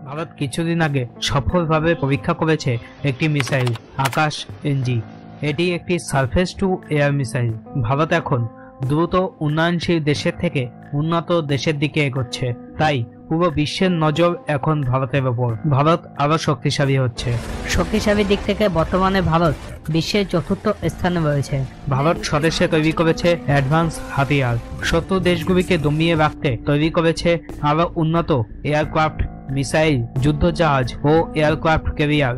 ভারত কিছুদিন আগে সফলভাবে পরীক্ষা করেছে একটি মিসাইল আকাশ এনজি। এটি একটি surface two air missile. Bharat এখন দ্রুত উন্নয়নশীল দেশের থেকে উন্নত দেশের দিকে এগোচ্ছে, তাই পুরো বিশ্বের নজর এখন ভারতের ওপর। ভারত আরো শক্তিশালী হচ্ছে। শক্তিশালীর দিক থেকে বর্তমানে ভারত বিশ্বের চতুর্থ স্থানে রয়েছে। ভারত স্বদেশে তৈরি করেছে অ্যাডভান্স হাতিয়ার। শত্রু দেশগুলিকে দমিয়ে রাখতে তৈরি করেছে আরো উন্নত এয়ারক্রাফট, মিসাইল, যুদ্ধজাহাজ ও এয়ারক্রাফট ক্যারিয়ার,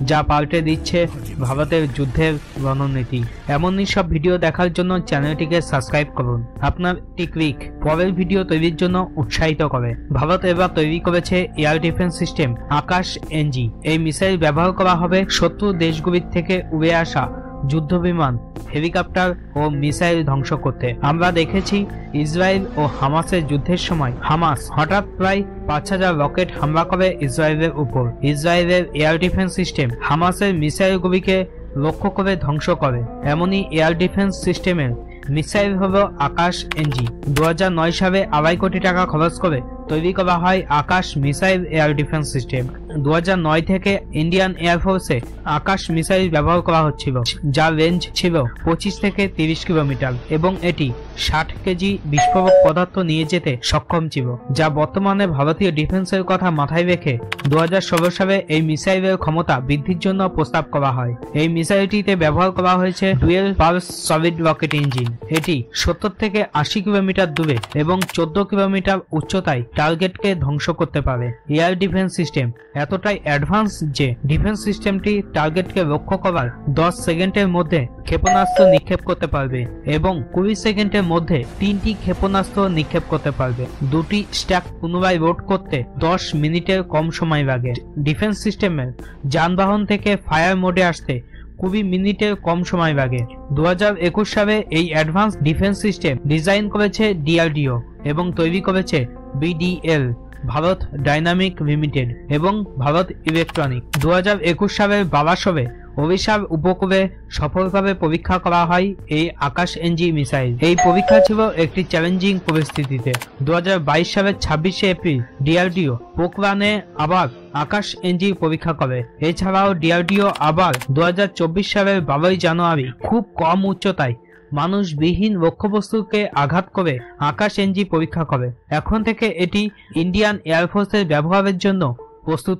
যা পাল্টে দিচ্ছে ভারতের যুদ্ধের রণনীতি। এমনই সব ভিডিও দেখার জন্য চ্যানেলটিকে সাবস্ক্রাইব করুন। আপনার একটি ক্লিক পরের ভিডিও তৈরির জন্য উৎসাহিত করে। ভারত এবার তৈরি করেছে এয়ার ডিফেন্স সিস্টেম আকাশ এনজি। এই মিসাইল ব্যবহার করা হবে শত্রু দেশগুলির থেকে উড়ে আসা যুদ্ধ বিমান, হেলিকপ্টার ও মিসাইল ধ্বংস করতে। আমরা দেখেছি ইসরায়েল ও হামাসের যুদ্ধের সময় হামাস হঠাৎ প্রায় ৫,০০০ রকেট হামলা করে ইসরায়েলের উপর। ইসরায়েলের এয়ার ডিফেন্স সিস্টেম হামাসের মিসাইলগুলিকে লক্ষ্য করে ধ্বংস করে। এমনই এয়ার ডিফেন্স সিস্টেমের মিসাইল হলো আকাশ এনজি। ২০০৯ সালে ২.৫ কোটি টাকা খরচ করে তৈরি করা হয় আকাশ মিসাইল এয়ার ডিফেন্স সিস্টেম। ২০০৯ থেকে ইন্ডিয়ান এয়ারফোর্সে আকাশ মিসাইল ব্যবহার করা হচ্ছিল, যার রেঞ্জ ছিল ২৫ থেকে ৩০ কিলোমিটার এবং এটি ৬০ কেজি বিস্ফোরক পদার্থ নিয়ে যেতে সক্ষম ছিল, যা বর্তমানে ভারতীয় ডিফেন্সের কথা মাথায় রেখে ২০১৬ সালে এই মিসাইলের ক্ষমতা বৃদ্ধির জন্য প্রস্তাব করা হয়। এই মিসাইলটিতে ব্যবহার করা হয়েছে dual pulse solid rocket engine. এটি ৭০ থেকে ৮০ কিলোমিটার দূরে এবং ১৪ কিলোমিটার উচ্চতায় টার্গেটকে ধ্বংস করতে পারে। এয়ার ডিফেন্স সিস্টেম এতটাই অ্যাডভান্স যে ডিফেন্স সিস্টেমটি টার্গেটকে লক্ষ্য করার ১০ সেকেন্ডের মধ্যে ক্ষেপণাস্ত্র নিক্ষেপ করতে পারবে এবং ২০ সেকেন্ডের মধ্যে ৩টি ক্ষেপণাস্ত্র নিক্ষেপ করতে পারবে। দুটি স্ট্যাক পুনরায় লোড করতে ১০ মিনিটের কম সময় লাগে। ডিফেন্স সিস্টেমের যানবাহন থেকে ফায়ার মোডে আসতে ২০ মিনিটের কম সময় লাগে। ২০২১ সালে এই অ্যাডভান্স ডিফেন্স সিস্টেম ডিজাইন করেছে ডিআরডিও এবং তৈরি করেছে বিডিএল, ভারত ডাইনামিক লিমিটেড এবং ভারত ইলেকট্রনিক। ২০২১ সালের ১২ ওড়িশার উপকূলে সফলভাবে পরীক্ষা করা হয় এই আকাশ এনজি মিসাইল। এই পরীক্ষা ছিল একটি চ্যালেঞ্জিং পরিস্থিতিতে। ২০২২ সালের ২৬ এপ্রিল ডিআরডিও পোখরানে আবার আকাশ এনজি পরীক্ষা করে। এছাড়াও ডিআরডিও আবার ২০২৪ সালের ১২ জানুয়ারি খুব কম উচ্চতায় মানুষবিহীন লক্ষ্যবস্তুকে আঘাত করে আকাশ এনজি পরীক্ষা করে। এখন থেকে এটি ইন্ডিয়ান এয়ারফোর্সের ব্যবহারের জন্য প্রস্তুত।